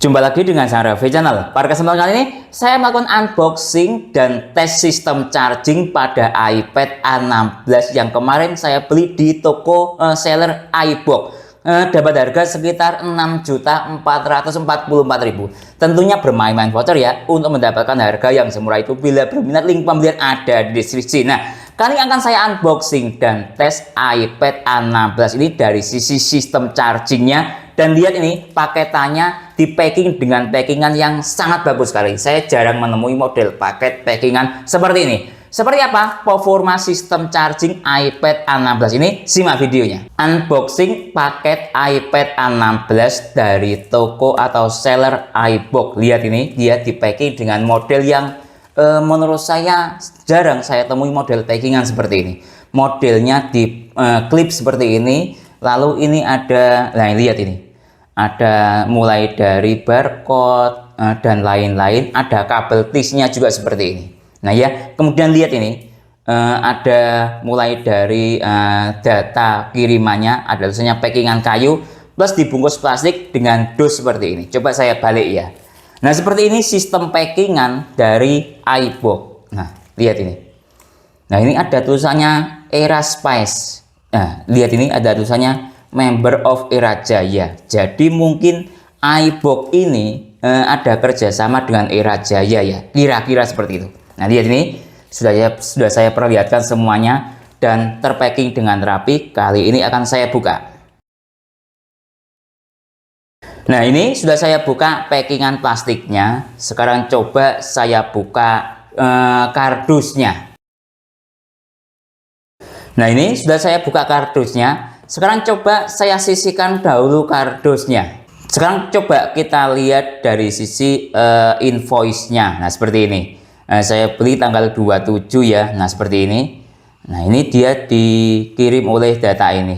Jumpa lagi dengan saya Raffi Channel. Pada kesempatan kali ini saya melakukan unboxing dan tes sistem charging pada iPad A16 yang kemarin saya beli di toko seller iBox. Dapat harga sekitar 6.444.000. Tentunya bermain-main voucher ya untuk mendapatkan harga yang semurah itu. Bila berminat, link pembelian ada di deskripsi. Nah, kali ini akan saya unboxing dan tes iPad A16 ini dari sisi sistem chargingnya. Dan lihat ini paketannya di packing dengan packingan yang sangat bagus sekali. Saya jarang menemui model paket packingan seperti ini. Seperti apa performa sistem charging iPad A16 ini? Simak videonya. Unboxing paket iPad A16 dari toko atau seller iBox. Lihat ini, dia di packing dengan model yang menurut saya jarang saya temui model packingan seperti ini. Modelnya di klip seperti ini. Lalu ini ada, nah lihat ini, ada mulai dari barcode dan lain-lain. Ada kabel tisnya juga seperti ini. Nah ya, kemudian lihat ini ada mulai dari data kirimannya, ada tulisannya packingan kayu plus dibungkus plastik dengan dus seperti ini. Coba saya balik ya. Nah seperti ini sistem packingan dari iBox. Nah lihat ini. Nah ini ada tulisannya Era Spice. Nah lihat ini ada tulisannya Member of Era Jaya. Jadi mungkin iBox ini ada kerjasama dengan Era Jaya ya. Kira-kira seperti itu. Nah lihat ini sudah saya perlihatkan semuanya dan terpacking dengan rapi. Kali ini akan saya buka. Nah ini sudah saya buka packingan plastiknya. Sekarang coba saya buka kardusnya. Nah ini sudah saya buka kardusnya. Sekarang coba saya sisihkan dahulu kardusnya. Sekarang coba kita lihat dari sisi invoice-nya. Nah seperti ini. Saya beli tanggal 27 ya. Nah seperti ini. Nah ini dia dikirim oleh data ini.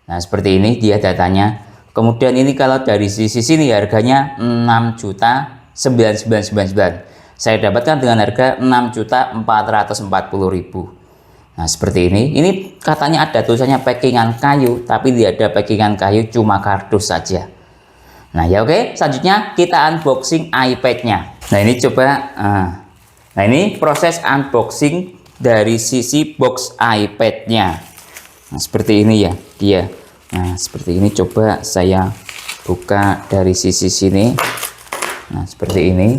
Nah seperti ini dia datanya. Kemudian ini kalau dari sisi sini harganya 6.9999. Saya dapatkan dengan harga 6.440.000. Nah seperti ini. Ini katanya ada tulisannya packingan kayu, tapi tidak ada packingan kayu, cuma kardus saja. Nah ya oke, selanjutnya kita unboxing iPad-nya. Nah ini coba. Nah ini proses unboxing dari sisi box iPad-nya. Nah seperti ini ya dia. Nah seperti ini, coba saya buka dari sisi sini. Nah seperti ini.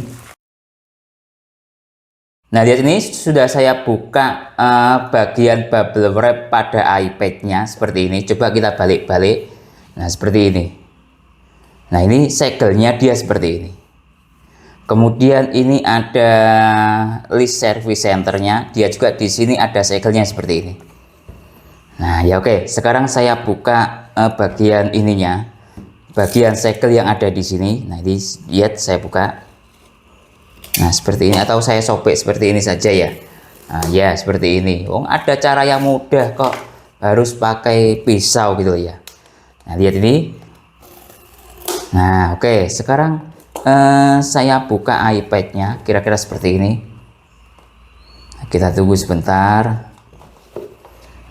Nah lihat ini sudah saya buka bagian bubble wrap pada iPad-nya seperti ini. Coba kita balik-balik. Nah seperti ini. Nah ini segelnya dia seperti ini. Kemudian ini ada list service centernya, dia juga di sini ada segelnya seperti ini. Nah ya oke, sekarang saya buka bagian ininya, bagian segel yang ada di sini. Nah ini lihat saya buka. Nah seperti ini, atau saya sobek seperti ini saja ya. Nah ya seperti ini. Oh ada cara yang mudah kok, harus pakai pisau gitu ya. Nah lihat ini. Nah oke, sekarang saya buka iPad-nya, kira-kira seperti ini. Nah, kita tunggu sebentar.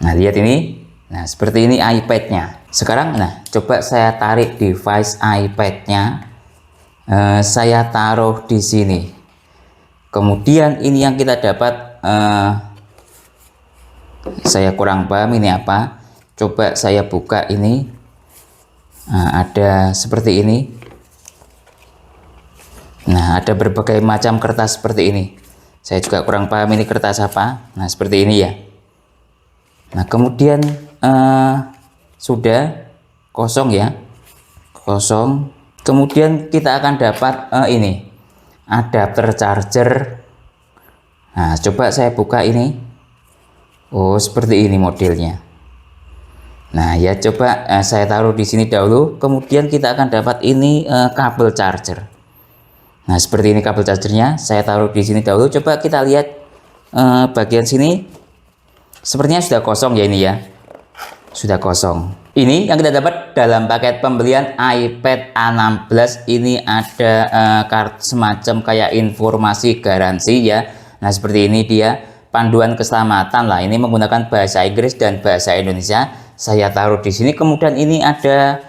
Nah lihat ini. Nah seperti ini iPad-nya. Sekarang nah coba saya tarik device iPad-nya, saya taruh di sini. Kemudian ini yang kita dapat, saya kurang paham ini apa. Coba saya buka ini. Nah, ada seperti ini. Nah ada berbagai macam kertas seperti ini. Saya juga kurang paham ini kertas apa. Nah seperti ini ya. Nah kemudian sudah kosong ya, kosong. Kemudian kita akan dapat ini adapter charger. Nah coba saya buka ini. Oh seperti ini modelnya. Nah ya coba saya taruh di sini dahulu. Kemudian kita akan dapat ini kabel charger. Nah seperti ini kabel chargernya, saya taruh di sini dahulu. Coba kita lihat bagian sini, sepertinya sudah kosong ya ini ya, sudah kosong. Ini yang kita dapat dalam paket pembelian iPad A16. Ini ada kartu semacam kayak informasi garansi ya. Nah seperti ini dia, panduan keselamatan lah. Ini menggunakan bahasa Inggris dan bahasa Indonesia. Saya taruh di sini. Kemudian ini ada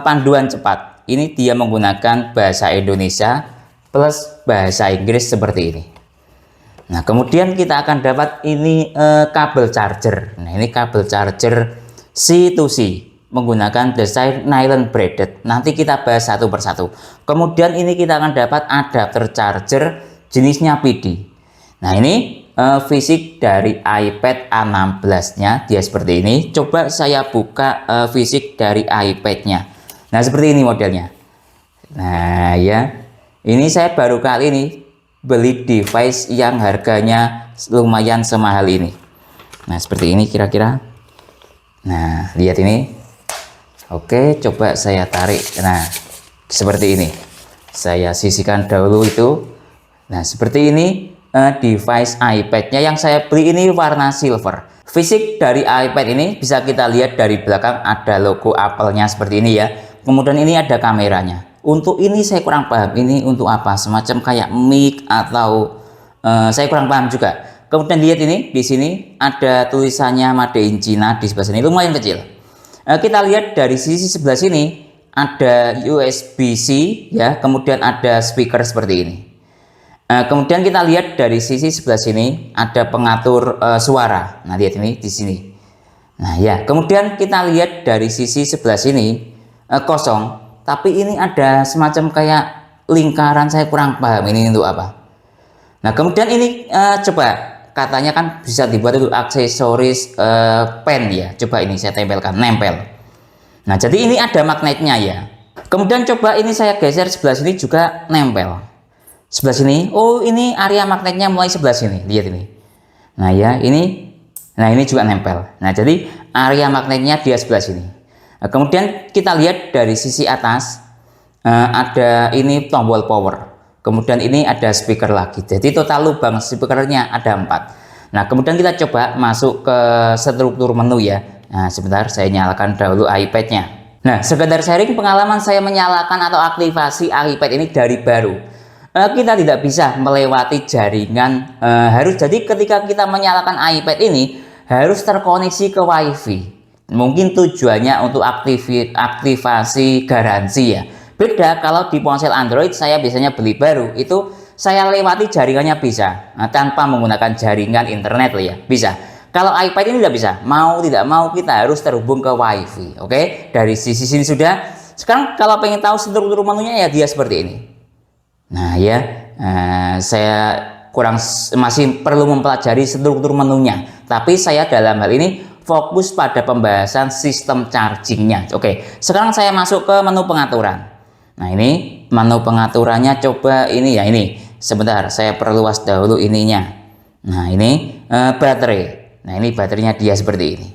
panduan cepat. ini dia menggunakan bahasa Indonesia plus bahasa Inggris seperti ini. Nah, kemudian kita akan dapat ini kabel charger. Nah, ini kabel charger C to C menggunakan desain nylon braided. Nanti kita bahas satu persatu. Kemudian ini kita akan dapat adapter charger jenisnya PD. Nah, ini fisik dari iPad A16-nya dia seperti ini. Coba saya buka fisik dari iPad-nya. Nah, seperti ini modelnya. Nah, ya. Ini saya baru kali ini beli device yang harganya lumayan semahal ini. Nah, seperti ini kira-kira. Nah, lihat ini. Oke, coba saya tarik. Nah, seperti ini. Saya sisihkan dahulu itu. Nah, seperti ini device iPad-nya yang saya beli ini warna silver. Fisik dari iPad ini bisa kita lihat dari belakang ada logo Apple-nya seperti ini ya. Kemudian ini ada kameranya. Untuk ini saya kurang paham ini untuk apa, semacam kayak mic atau saya kurang paham juga. Kemudian lihat ini di sini ada tulisannya Made in China di sebelah sini, lumayan kecil. Kita lihat dari sisi sebelah sini ada USB-C ya, kemudian ada speaker seperti ini. Kemudian kita lihat dari sisi sebelah sini ada pengatur suara. Nah, lihat ini di sini. Nah, ya. Kemudian kita lihat dari sisi sebelah sini kosong, tapi ini ada semacam kayak lingkaran, saya kurang paham ini untuk apa. Nah, kemudian ini coba katanya kan bisa dibuat untuk aksesoris pen ya. Coba ini saya tempelkan, nempel. Nah, jadi ini ada magnetnya ya. Kemudian coba ini saya geser sebelah sini juga nempel. Sebelah sini, oh ini area magnetnya mulai sebelah sini, lihat ini. Nah ya, ini juga nempel. Nah, jadi area magnetnya dia sebelah sini. Nah, kemudian kita lihat dari sisi atas ada ini tombol power. Kemudian ini ada speaker lagi. Jadi total lubang speakernya ada 4. Nah, kemudian kita coba masuk ke struktur menu ya. Nah, sebentar saya nyalakan dahulu iPad-nya. Nah, sekedar sharing pengalaman saya menyalakan atau aktivasi iPad ini dari baru. Kita tidak bisa melewati jaringan, harus jadi ketika kita menyalakan iPad ini harus terkoneksi ke WiFi. Mungkin tujuannya untuk aktivasi garansi ya. Beda kalau di ponsel Android saya biasanya beli baru itu saya lewati jaringannya bisa, tanpa menggunakan jaringan internet loh ya, bisa. Kalau iPad ini tidak bisa, mau tidak mau kita harus terhubung ke WiFi. Oke, dari sisi sini sudah. Sekarang kalau pengen tahu struktur menunya ya dia seperti ini. Nah ya, saya masih perlu mempelajari struktur menunya. Tapi saya dalam hal ini fokus pada pembahasan sistem chargingnya. Oke, sekarang saya masuk ke menu pengaturan. Nah, ini menu pengaturannya coba ini ya, ini. Sebentar, saya perluas dahulu ininya. Nah, ini baterai. Nah, ini baterainya dia seperti ini.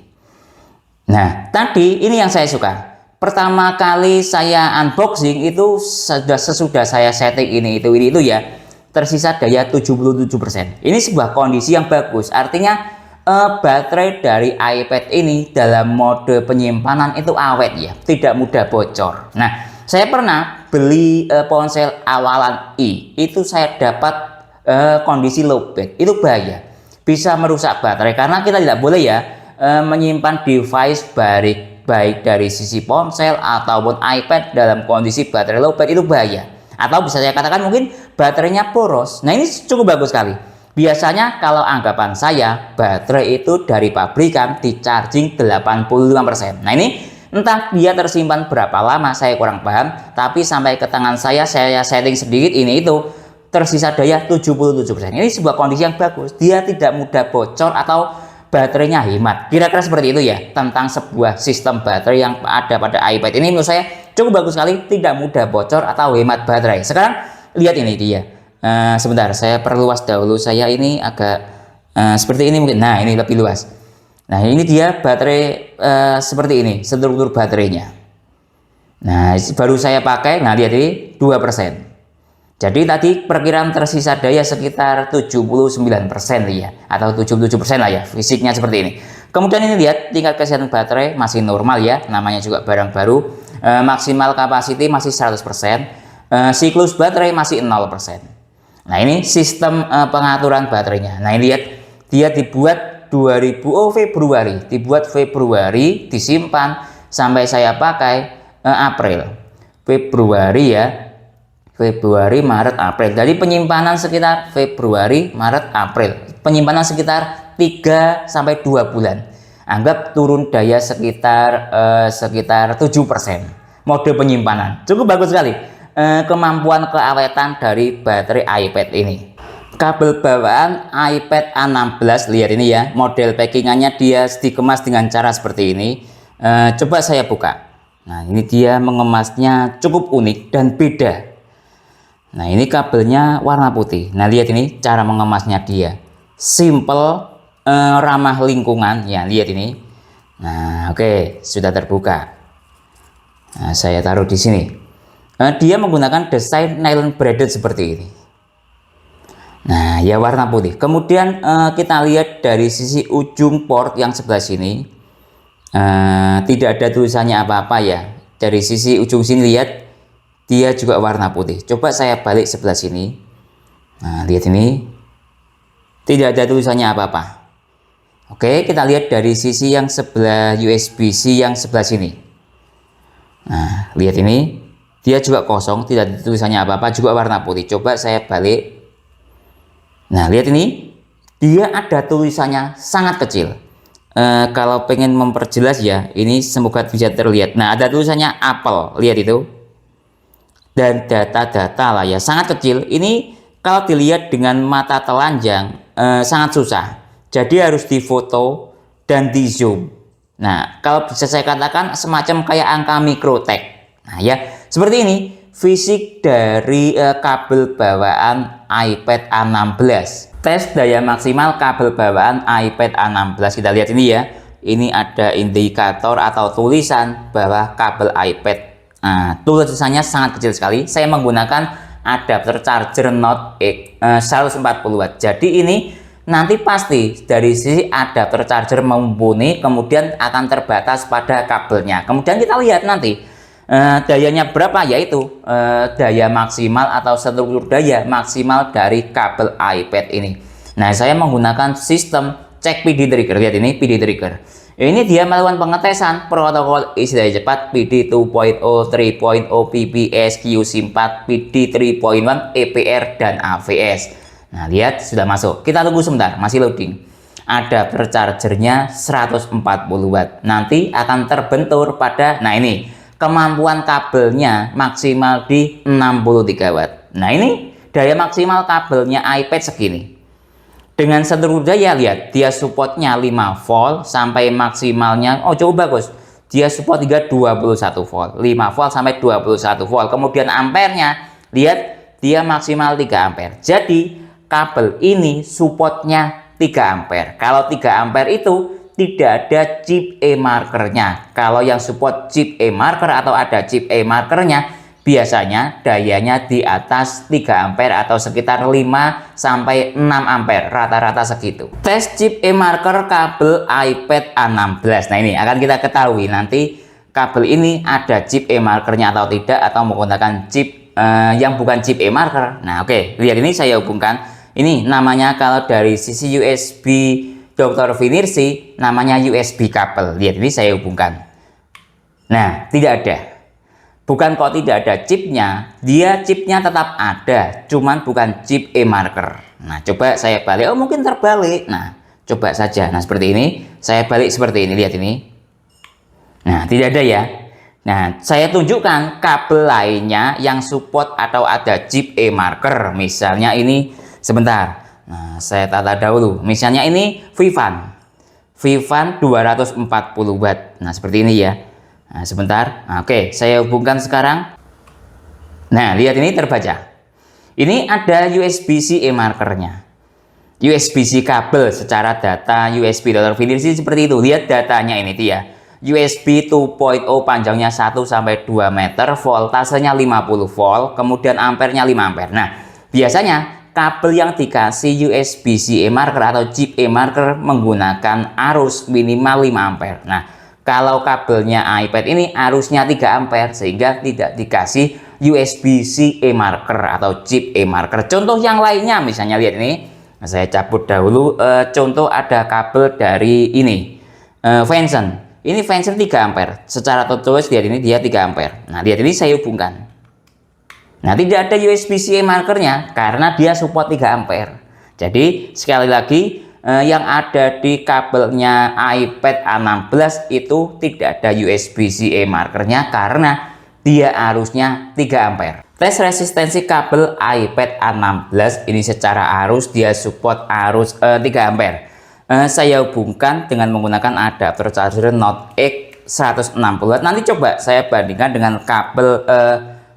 Nah, tadi ini yang saya suka. Pertama kali saya unboxing itu sesudah saya setting ini itu ya, tersisa daya 77%. Ini sebuah kondisi yang bagus. Artinya baterai dari iPad ini dalam mode penyimpanan itu awet ya, tidak mudah bocor. Nah, saya pernah beli ponsel awalan itu saya dapat kondisi lowbat. Itu bahaya. Bisa merusak baterai karena kita tidak boleh ya menyimpan device baik dari sisi ponsel ataupun iPad dalam kondisi baterai lowbat, itu bahaya. Atau bisa saya katakan mungkin baterainya boros. Nah, ini cukup bagus sekali. Biasanya kalau anggapan saya baterai itu dari pabrikan di charging 85%. Nah, ini entah dia tersimpan berapa lama saya kurang paham, tapi sampai ke tangan saya setting sedikit ini itu tersisa daya 77%. Ini sebuah kondisi yang bagus. Dia tidak mudah bocor atau baterainya hemat. Kira-kira seperti itu ya tentang sebuah sistem baterai yang ada pada iPad ini. Menurut saya cukup bagus sekali, tidak mudah bocor atau hemat baterai. Sekarang lihat ini dia. Sebentar, saya perluas dahulu. Saya ini agak seperti ini mungkin. Nah, ini lebih luas. Nah, ini dia baterai seperti ini struktur baterainya. Nah, baru saya pakai. Nah, lihat ini 2%. Jadi tadi perkiraan tersisa daya sekitar 79% ya, atau 77% lah ya, fisiknya seperti ini. Kemudian ini lihat tingkat kesehatan baterai masih normal ya, namanya juga barang baru. Maksimal kapasiti masih 100%, siklus baterai masih 0%. Nah, ini sistem pengaturan baterainya. Nah, ini lihat dia dibuat Februari, disimpan sampai saya pakai April. Februari ya. Februari, Maret, April. Jadi penyimpanan sekitar Februari, Maret, April. Penyimpanan sekitar 3 sampai 2 bulan. Anggap turun daya sekitar 7%. Mode penyimpanan. Cukup bagus sekali. Kemampuan keawetan dari baterai iPad ini. Kabel bawaan iPad A16, lihat ini ya. Model packingannya dia dikemas dengan cara seperti ini. Coba saya buka. Nah, ini dia mengemasnya cukup unik dan beda. Nah, ini kabelnya warna putih. Nah, lihat ini cara mengemasnya dia. Simple, ramah lingkungan. Ya, lihat ini. Nah, oke, sudah terbuka. Nah, saya taruh di sini. Dia menggunakan desain nylon braided seperti ini. Nah, ya warna putih. Kemudian kita lihat dari sisi ujung port yang sebelah sini. Tidak ada tulisannya apa-apa ya. Dari sisi ujung sini lihat. Dia juga warna putih. Coba saya balik sebelah sini. Nah, lihat ini. Tidak ada tulisannya apa-apa. Oke, kita lihat dari sisi yang sebelah USB-C yang sebelah sini. Nah, lihat ini. Dia juga kosong, tidak ada tulisannya apa-apa, juga warna putih. Coba saya balik. Nah, lihat ini. Dia ada tulisannya sangat kecil. Kalau pengen memperjelas ya, ini semoga bisa terlihat. Nah, ada tulisannya Apple. Lihat itu. Dan data-data lah ya, sangat kecil. Ini kalau dilihat dengan mata telanjang sangat susah, jadi harus difoto dan di zoom. Nah, kalau bisa saya katakan semacam kayak angka mikrotek. Nah ya, seperti ini fisik dari kabel bawaan iPad A16. Tes daya maksimal kabel bawaan iPad A16, kita lihat ini ya. Ini ada indikator atau tulisan bahwa kabel iPad. Nah, tulisannya sangat kecil sekali. Saya menggunakan adapter charger Note X 140 watt. Jadi ini nanti pasti dari sisi adapter charger mumpuni, kemudian akan terbatas pada kabelnya. Kemudian kita lihat nanti dayanya berapa, yaitu daya maksimal atau struktur daya maksimal dari kabel iPad ini. Nah, saya menggunakan sistem cek PD trigger. Lihat ini PD trigger. Ini dia melakukan pengetesan protokol isi daya cepat PD 2.0, 3.0, PPS, QC4, PD 3.1, EPR, dan AVS. Nah, lihat sudah masuk. Kita tunggu sebentar, masih loading. Adapter chargernya 140 watt. Nanti akan terbentur pada, nah ini, kemampuan kabelnya maksimal di 63 watt. Nah, ini daya maksimal kabelnya iPad segini. Dengan struktur daya, lihat dia supportnya 5 volt sampai maksimalnya, oh coba bagus, dia support 21 volt, 5 volt sampai 21 volt. Kemudian ampernya, lihat dia maksimal 3 ampere. Jadi kabel ini supportnya 3 ampere. Kalau 3 ampere itu tidak ada chip e-markernya. Kalau yang support chip e-marker atau ada chip e-markernya, biasanya dayanya di atas 3 ampere atau sekitar 5 sampai 6 ampere, rata-rata segitu. Tes chip e-marker kabel iPad A16. Nah, ini akan kita ketahui nanti kabel ini ada chip e-markernya atau tidak, atau menggunakan chip yang bukan chip e-marker. Nah, oke, lihat ini saya hubungkan. Ini namanya kalau dari sisi USB Dr. Vinirsi namanya USB kabel. Lihat ini saya hubungkan. Nah, tidak ada. Bukan kok tidak ada chipnya, dia chipnya tetap ada, cuman bukan chip e-marker. Nah, coba saya balik, oh mungkin terbalik. Nah, coba saja. Nah, seperti ini, saya balik seperti ini, lihat ini. Nah, tidak ada ya. Nah, saya tunjukkan kabel lainnya yang support atau ada chip e-marker. Misalnya ini, sebentar. Nah, saya tata dahulu. Misalnya ini Vivan 240 watt. Nah, seperti ini ya. Nah, sebentar. Nah, oke, saya hubungkan sekarang. Nah, lihat ini terbaca. Ini ada USB-C e-markernya. USB-C kabel secara data USB Dr. Vinirsi seperti itu. Lihat datanya ini dia. USB 2.0 panjangnya 1 sampai 2 meter, voltasenya 50 volt, kemudian ampernya 5 ampere. Nah, biasanya kabel yang dikasih USB-C e-marker atau chip e-marker menggunakan arus minimal 5 ampere. Nah, kalau kabelnya iPad ini arusnya 3 ampere sehingga tidak dikasih USB-C e-marker atau chip e-marker. Contoh yang lainnya misalnya lihat ini. Nah, saya cabut dahulu. Contoh ada kabel dari ini Venson Ini Venson 3 ampere. Secara total lihat ini dia 3 ampere. Nah, lihat ini saya hubungkan. Nah, tidak ada USB-C markernya karena dia support 3 ampere. Jadi, sekali lagi yang ada di kabelnya iPad A16 itu tidak ada USB-C markernya karena dia arusnya 3 ampere. Tes resistensi kabel iPad A16 ini secara arus dia support arus 3 ampere. Saya hubungkan dengan menggunakan adapter charger Note X 160 Watt. Nanti coba saya bandingkan dengan kabel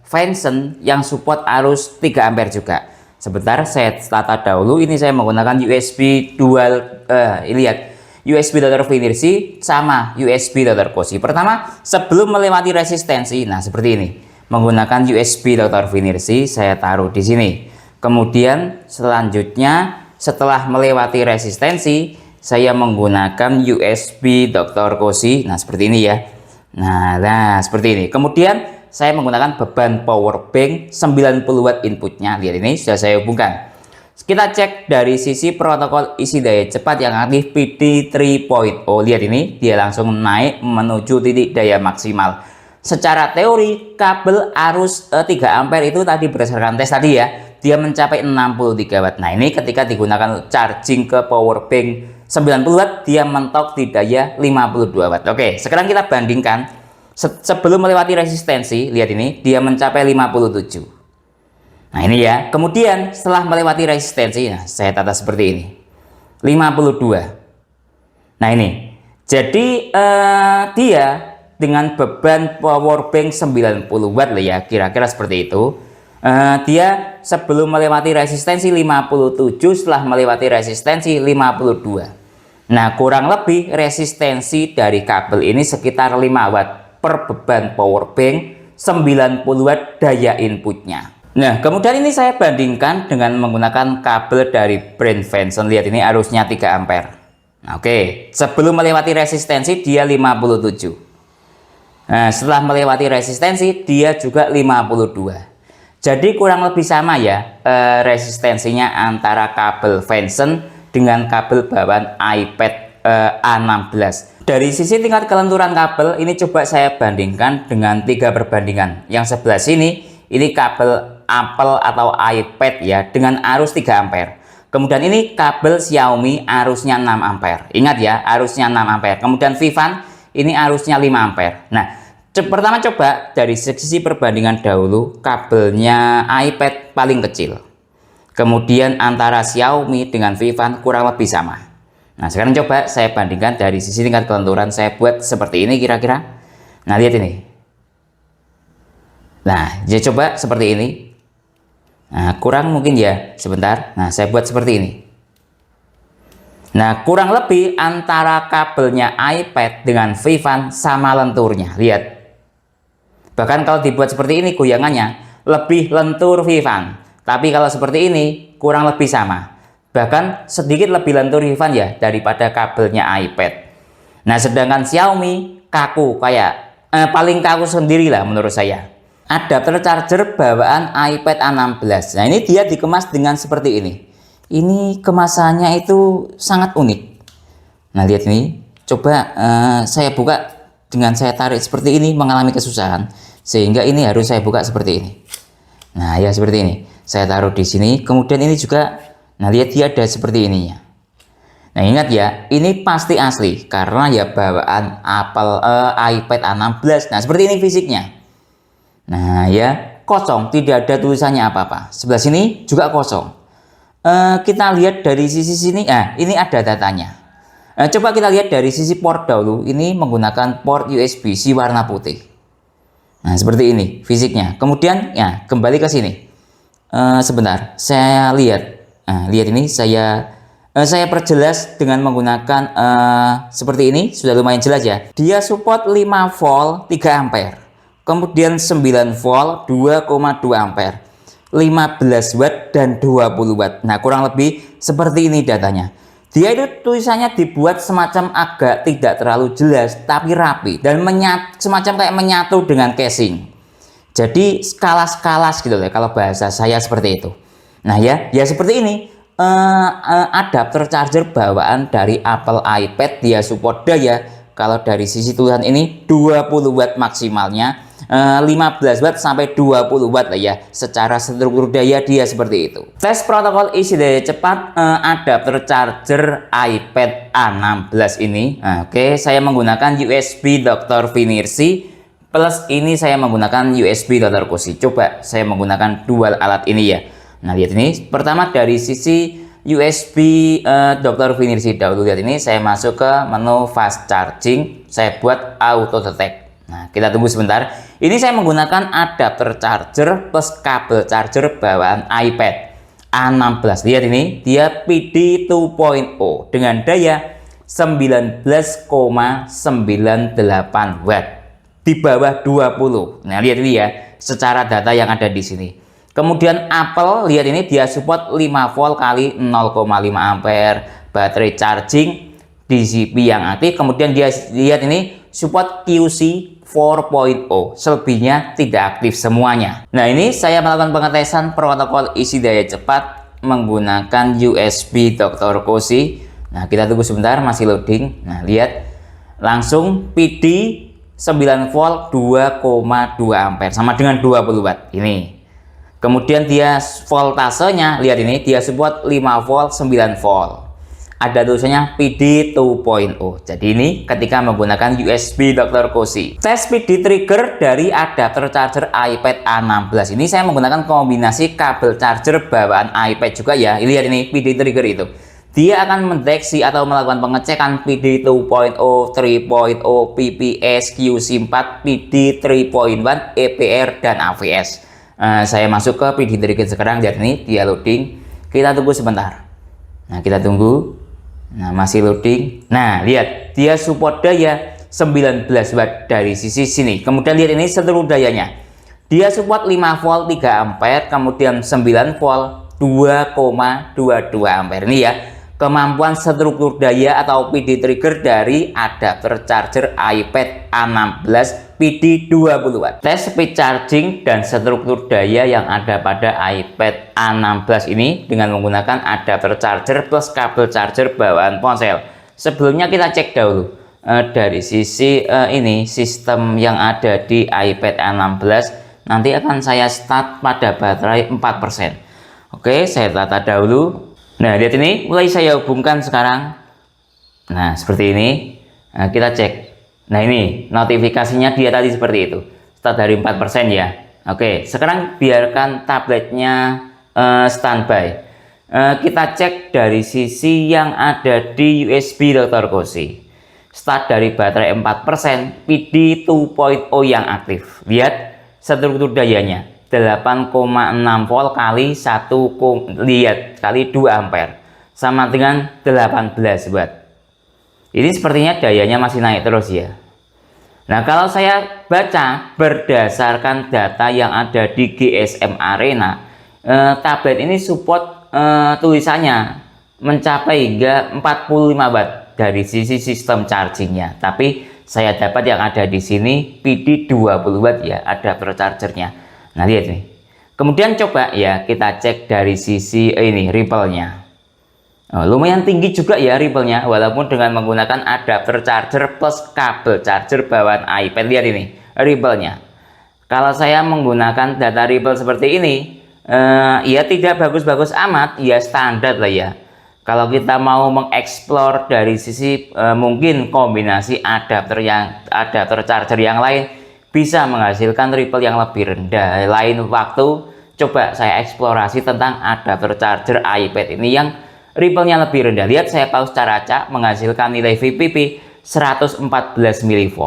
Venson yang support arus 3 ampere juga. Sebentar saya tata dahulu. Ini saya menggunakan USB dual lihat USB Dr. Finersi sama USB Dr. Cosi. Pertama, sebelum melewati resistensi, nah seperti ini. Menggunakan USB Dr. Finersi saya taruh di sini. Kemudian selanjutnya setelah melewati resistensi, saya menggunakan USB Dr. Cosi. Nah, seperti ini ya. Nah, seperti ini. Kemudian saya menggunakan beban power bank 90 watt inputnya. Lihat ini sudah saya hubungkan. Kita cek dari sisi protokol isi daya cepat yang aktif PD 3.0. Lihat ini dia langsung naik menuju titik daya maksimal. Secara teori kabel arus 3 ampere itu tadi berdasarkan tes tadi ya, dia mencapai 63 watt. Nah, ini ketika digunakan charging ke power bank 90 watt dia mentok di daya 52 watt. Oke, sekarang kita bandingkan. Sebelum melewati resistensi, lihat ini dia mencapai 57. Nah, ini ya. Kemudian setelah melewati resistensi, nah, saya tata seperti ini. 52. Nah, ini. Jadi dia dengan beban power bank 90 watt lah ya, kira-kira seperti itu. Dia sebelum melewati resistensi 57, setelah melewati resistensi 52. Nah, kurang lebih resistensi dari kabel ini sekitar 5 watt per beban power bank 90 watt daya inputnya. Nah, kemudian ini saya bandingkan dengan menggunakan kabel dari brand Venson. Lihat ini arusnya 3 ampere. Nah, oke, sebelum melewati resistensi dia 57. Nah, setelah melewati resistensi dia juga 52. Jadi kurang lebih sama ya resistensinya antara kabel Venson dengan kabel bawaan iPad A16. Dari sisi tingkat kelenturan kabel ini coba saya bandingkan dengan 3 perbandingan. Yang sebelah sini ini kabel Apple atau iPad ya dengan arus 3 ampere. Kemudian ini kabel Xiaomi arusnya 6 ampere. Ingat ya, arusnya 6 ampere. Kemudian Vivan ini arusnya 5 ampere. Nah, pertama coba dari sisi perbandingan dahulu kabelnya iPad paling kecil. Kemudian antara Xiaomi dengan Vivan kurang lebih sama. Nah, sekarang coba saya bandingkan dari sisi tingkat kelenturan. Saya buat seperti ini kira-kira. Nah, lihat ini. Nah, saya coba seperti ini. Nah, kurang mungkin ya. Sebentar. Nah, saya buat seperti ini. Nah, kurang lebih antara kabelnya iPad dengan Vivan sama lenturnya. Lihat. Bahkan kalau dibuat seperti ini goyangannya lebih lentur Vivan. Tapi kalau seperti ini kurang lebih sama. Bahkan sedikit lebih lentur Vivan ya daripada kabelnya iPad. Nah, sedangkan Xiaomi kaku kayak paling kaku sendiri lah menurut saya. Adapter charger bawaan iPad A16. Nah, ini dia dikemas dengan seperti ini. Ini kemasannya itu sangat unik. Nah, lihat ini. Coba saya buka dengan saya tarik seperti ini mengalami kesusahan. Sehingga ini harus saya buka seperti ini. Nah, ya seperti ini. Saya taruh di sini. Kemudian ini juga. Nah, lihat dia ada seperti ininya. Nah, ingat ya, ini pasti asli karena ya bawaan Apple iPad A16. Nah, seperti ini fisiknya. Nah, ya kosong, tidak ada tulisannya apa-apa. Sebelah sini juga kosong. Kita lihat dari sisi sini, ini ada datanya. Coba kita lihat dari sisi port dahulu. Ini menggunakan port USB-C warna putih. Nah, seperti ini fisiknya. Kemudian ya kembali ke sini. Sebentar, saya lihat. Nah, lihat ini saya perjelas dengan menggunakan seperti ini, sudah lumayan jelas ya. Dia support 5 volt 3 ampere. Kemudian 9 volt 2,2 ampere. 15 watt dan 20 watt. Nah, kurang lebih seperti ini datanya. Dia itu tulisannya dibuat semacam agak tidak terlalu jelas tapi rapi dan semacam kayak menyatu dengan casing. Jadi skalas-skalas gitu loh kalau bahasa saya seperti itu. Nah, ya seperti ini. Adapter charger bawaan dari Apple iPad dia support daya Kalau dari sisi tulisan ini 20 watt maksimalnya, 15 watt sampai 20 watt lah ya. Secara struktur daya dia seperti itu. Tes protokol isi daya cepat adapter charger iPad A16 ini. Oke, saya menggunakan USB Dr. Vinirsi plus ini saya menggunakan USB Dr. Cozy. Coba saya menggunakan dual alat ini ya. Nah, lihat ini. Pertama dari sisi USB Dr. Vinirsi dahulu, lihat ini, saya masuk ke menu fast charging, saya buat auto detect. Nah, kita tunggu sebentar. Ini saya menggunakan adapter charger plus kabel charger bawaan iPad A16. Lihat ini, dia PD 2.0 dengan daya 19,98 watt di bawah 20. Nah, lihat ini ya, secara data yang ada di sini. Kemudian Apple, lihat ini, dia support 5 volt kali 0,5 ampere baterai charging DCP yang aktif. Kemudian dia lihat ini support QC 4.0, selebihnya tidak aktif semuanya. Nah, ini saya melakukan pengetesan protokol isi daya cepat menggunakan USB Dr. Cozy. Nah, kita tunggu sebentar, masih loading. Nah, lihat langsung PD 9 volt 2,2 ampere sama dengan 20 watt ini. Kemudian dia voltasenya, lihat ini, dia support 5 volt 9 volt. Ada tulisannya PD 2.0. Jadi ini ketika menggunakan USB Dr. Cozy. Tes PD trigger dari adapter charger iPad A16 ini saya menggunakan kombinasi kabel charger bawaan iPad juga ya. Lihat ini PD trigger itu. Dia akan mendeteksi atau melakukan pengecekan PD 2.0, 3.0, PPS, QC4, PD 3.1, EPR, dan AVS. Saya masuk ke PD trigger sekarang. Lihat ini, dia loading. Kita tunggu sebentar. Nah, kita tunggu. Nah, masih loading. Nah, lihat, dia support daya 19 watt dari sisi sini. Kemudian lihat ini seluruh dayanya. Dia support 5 volt 3 ampere, kemudian 9 volt 2,22 ampere. Ini ya, kemampuan struktur daya atau PD trigger dari adapter charger iPad A16 PD 20 watt. Tes speed charging dan struktur daya yang ada pada iPad A16 ini dengan menggunakan adapter charger plus kabel charger bawaan ponsel. Sebelumnya kita cek dahulu dari sisi ini sistem yang ada di iPad A16. Nanti akan saya start pada baterai 4%. Oke, saya tata dahulu. Nah, lihat ini, mulai saya hubungkan sekarang. Nah, seperti ini. Nah, kita cek. Nah, ini notifikasinya dia tadi seperti itu. Start dari 4% ya. Oke, sekarang biarkan tabletnya standby. Kita cek dari sisi yang ada di USB Dr. Cozy. Start dari baterai 4%, PD 2.0 yang aktif. Lihat struktur dayanya. 8,6 volt kali 1, lihat, kali 2 ampere sama dengan 18 watt. Ini sepertinya dayanya masih naik terus ya. Nah, kalau saya baca berdasarkan data yang ada di GSM Arena, tablet ini support tulisannya mencapai hingga 45 watt dari sisi sistem chargingnya. Tapi saya dapat yang ada di sini PD 20 watt ya, adapter chargernya. Nah, lihat nih. Kemudian coba ya kita cek dari sisi ini ripple-nya. Lumayan tinggi juga ya ripple-nya, walaupun dengan menggunakan adapter charger plus kabel charger bawaan iPad. Lihat ini ripple-nya. Kalau saya menggunakan data ripple seperti ini, ya tidak bagus-bagus amat, ya standar lah ya. Kalau kita mau mengeksplor dari sisi mungkin kombinasi adapter charger yang lain, bisa menghasilkan ripple yang lebih rendah. Lain waktu coba saya eksplorasi tentang adapter charger iPad ini yang ripple-nya lebih rendah. Lihat, saya pause secara acak menghasilkan nilai VPP 114 mV.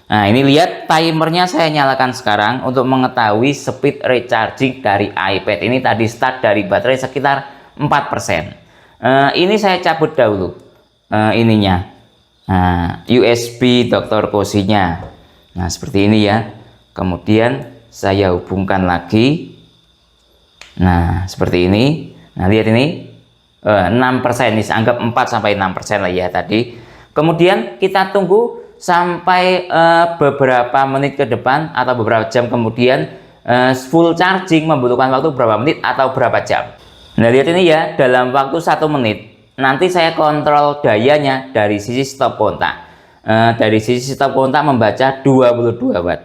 Nah, ini lihat timernya saya nyalakan sekarang untuk mengetahui speed recharging dari iPad ini. Tadi start dari baterai sekitar 4%. Ini saya cabut dahulu ininya, USB Dr. Cozy-nya. Nah, seperti ini ya. Kemudian saya hubungkan lagi. Nah, seperti ini. Nah, lihat ini 6%, ini anggap 4-6% lah ya tadi. Kemudian kita tunggu sampai beberapa menit ke depan atau beberapa jam kemudian full charging membutuhkan waktu berapa menit atau berapa jam. Nah, lihat ini ya, dalam waktu 1 menit nanti saya kontrol dayanya dari sisi stop kontak. dari sisi stop kontak membaca 22 watt.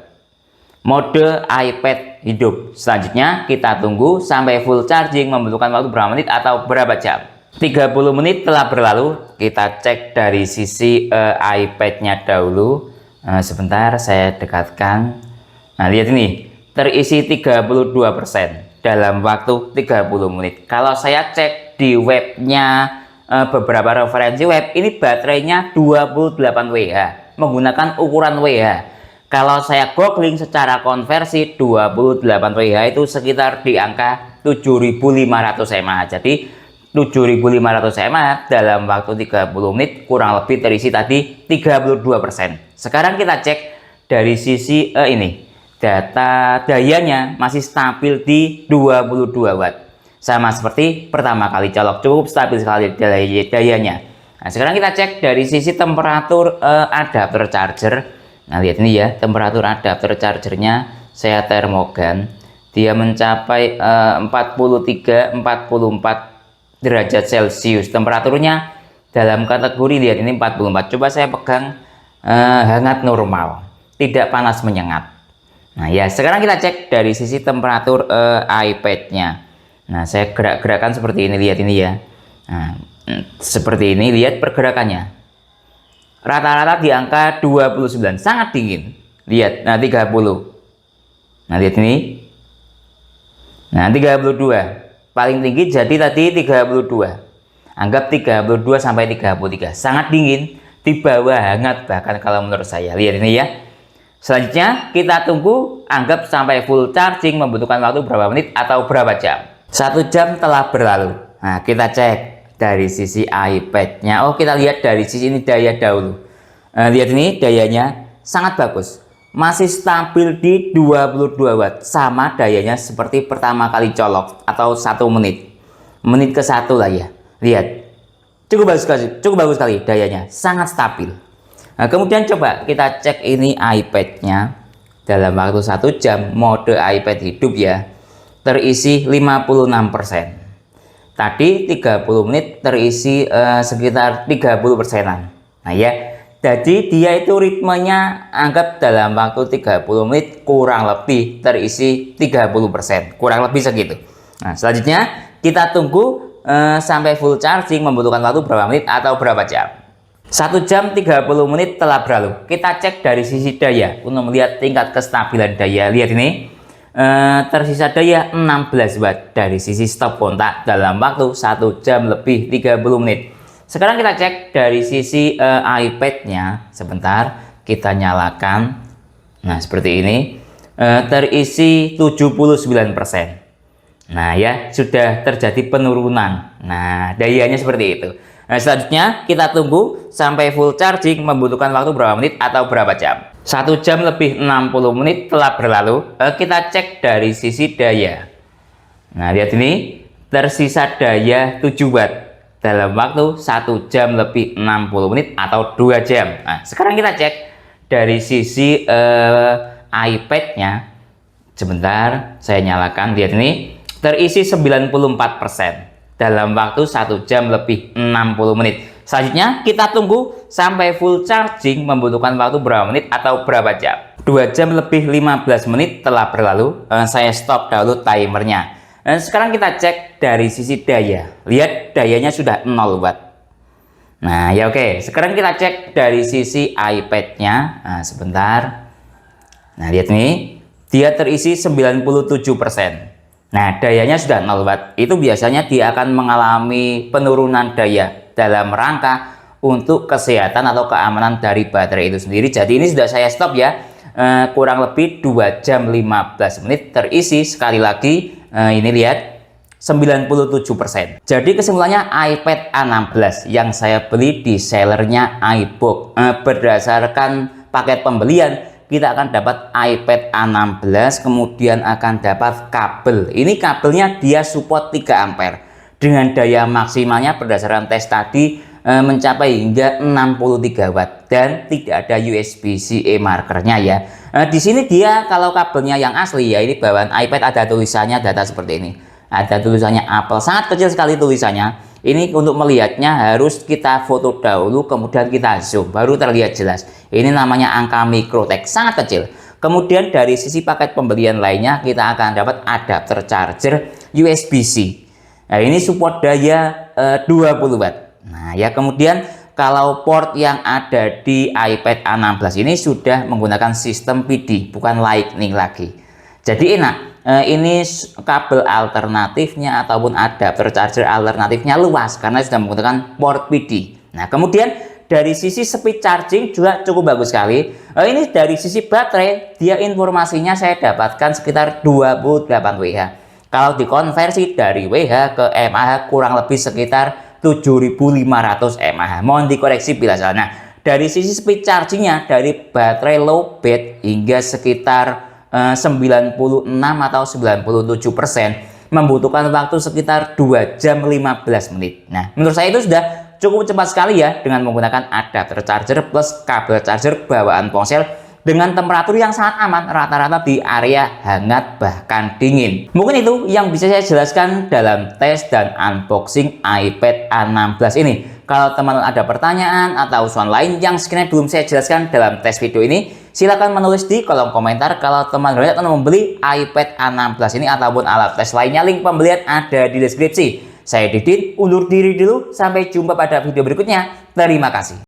Mode iPad hidup. Selanjutnya kita tunggu sampai full charging, membutuhkan waktu berapa menit atau berapa jam. 30 menit telah berlalu. Kita cek dari sisi iPad-nya dahulu. Sebentar saya dekatkan. Nah, lihat ini, terisi 32% dalam waktu 30 menit. Kalau saya cek di webnya beberapa referensi web, ini baterainya 28 Wh menggunakan ukuran Wh. Kalau saya googling secara konversi, 28 Wh itu sekitar di angka 7500 mAh. Jadi 7500 mAh dalam waktu 30 menit kurang lebih terisi tadi 32%. Sekarang kita cek dari sisi ini. Data dayanya masih stabil di 22 watt. Sama seperti pertama kali colok, cukup stabil sekali dayanya. Nah, sekarang kita cek dari sisi temperatur adapter charger. Nah, lihat ini ya, temperatur adapter chargernya saya termogan, dia mencapai 43-44 derajat Celcius. Temperaturnya dalam kategori, lihat ini 44. Coba saya pegang, hangat normal, tidak panas menyengat. Nah ya, sekarang kita cek dari sisi temperatur iPad-nya. Nah, saya gerak-gerakan seperti ini, lihat ini ya. Nah, seperti ini, lihat pergerakannya. Rata-rata di angka 29, sangat dingin. Lihat, nah 30. Nah, lihat ini. Nah, 32. Paling tinggi jadi tadi 32. Anggap 32 sampai 33. Sangat dingin, di bawah hangat bahkan kalau menurut saya. Lihat ini ya. Selanjutnya kita tunggu, anggap sampai full charging, membutuhkan waktu berapa menit atau berapa jam. 1 jam telah berlalu. Nah, kita cek dari sisi iPad-nya. Oh, kita lihat dari sisi ini daya dahulu. Lihat ini dayanya sangat bagus. Masih stabil di 22 watt. Sama dayanya seperti pertama kali colok atau 1 menit. Menit ke 1 lah ya. Lihat. Cukup bagus sekali dayanya. Sangat stabil. Nah, kemudian coba kita cek ini iPad-nya. Dalam waktu 1 jam mode iPad hidup ya. Terisi 56%. Tadi 30 menit terisi sekitar 30%-an. Nah ya, jadi dia itu ritmenya anggap dalam waktu 30 menit kurang lebih terisi 30%, kurang lebih segitu. Nah, selanjutnya kita tunggu sampai full charging, membutuhkan waktu berapa menit atau berapa jam. 1 jam 30 menit telah berlalu. Kita cek dari sisi daya untuk melihat tingkat kestabilan daya. Lihat ini. Tersisa daya 16 watt dari sisi stop kontak dalam waktu 1 jam lebih 30 menit. Sekarang kita cek dari sisi iPad-nya. Sebentar, kita nyalakan. Nah, seperti ini. Terisi 79%. Nah ya, sudah terjadi penurunan. Nah, dayanya seperti itu. Nah, selanjutnya kita tunggu sampai full charging, membutuhkan waktu berapa menit atau berapa jam. 1 jam lebih 60 menit telah berlalu. Kita cek dari sisi daya. Nah, lihat ini, tersisa daya 7 watt dalam waktu 1 jam lebih 60 menit atau 2 jam. Nah, sekarang kita cek dari sisi iPad-nya. Sebentar, saya nyalakan. Lihat ini, terisi 94% dalam waktu 1 jam lebih 60 menit. Selanjutnya kita tunggu sampai full charging, membutuhkan waktu berapa menit atau berapa jam. 2 jam lebih 15 menit telah berlalu. Saya stop dahulu timernya. Sekarang kita cek dari sisi daya. Lihat dayanya sudah 0 watt. Nah ya, oke. Sekarang kita cek dari sisi iPad-nya. Nah, sebentar. Nah, lihat nih, dia terisi 97%. Nah, dayanya sudah 0 watt. Itu biasanya dia akan mengalami penurunan daya dalam rangka untuk kesehatan atau keamanan dari baterai itu sendiri. Jadi ini sudah saya stop ya. Kurang lebih 2 jam 15 menit terisi. Sekali lagi, ini lihat 97%. Jadi kesimpulannya, iPad A16 yang saya beli di sellernya iBook, berdasarkan paket pembelian kita akan dapat iPad A16, kemudian akan dapat kabel. Ini kabelnya dia support 3 ampere dengan daya maksimalnya berdasarkan tes tadi mencapai hingga 63 watt dan tidak ada USB-C markernya ya. Di sini dia kalau kabelnya yang asli ya, ini bawaan iPad ada tulisannya data seperti ini. Ada tulisannya Apple, sangat kecil sekali tulisannya. Ini untuk melihatnya harus kita foto dahulu, kemudian kita zoom, baru terlihat jelas. Ini namanya angka mikrotek, sangat kecil. Kemudian dari sisi paket pembelian lainnya, kita akan dapat adapter charger USB-C. Nah, ini support daya 20 watt. Nah, ya kemudian kalau port yang ada di iPad A16 ini sudah menggunakan sistem PD, bukan Lightning lagi. Jadi enak. Ini kabel alternatifnya ataupun adapter charger alternatifnya luas karena sudah menggunakan port PD. Nah, kemudian dari sisi speed charging juga cukup bagus sekali. Ini dari sisi baterai, dia informasinya saya dapatkan sekitar 28 Wh. Kalau dikonversi dari Wh ke mAh kurang lebih sekitar 7.500 mAh. Mohon dikoreksi bila salah. Nah, dari sisi speed chargingnya dari baterai low bed hingga sekitar 96 atau 97% membutuhkan waktu sekitar 2 jam 15 menit. Nah, menurut saya itu sudah cukup cepat sekali ya dengan menggunakan adapter charger plus kabel charger bawaan ponsel dengan temperatur yang sangat aman, rata-rata di area hangat bahkan dingin. Mungkin itu yang bisa saya jelaskan dalam tes dan unboxing iPad A16 ini. Kalau teman-teman ada pertanyaan atau usulan lain yang sekiranya belum saya jelaskan dalam tes video ini, silakan menulis di kolom komentar. Kalau teman-teman membeli iPad A16 ini ataupun alat tes lainnya, link pembelian ada di deskripsi. Saya Didin, undur diri dulu. Sampai jumpa pada video berikutnya. Terima kasih.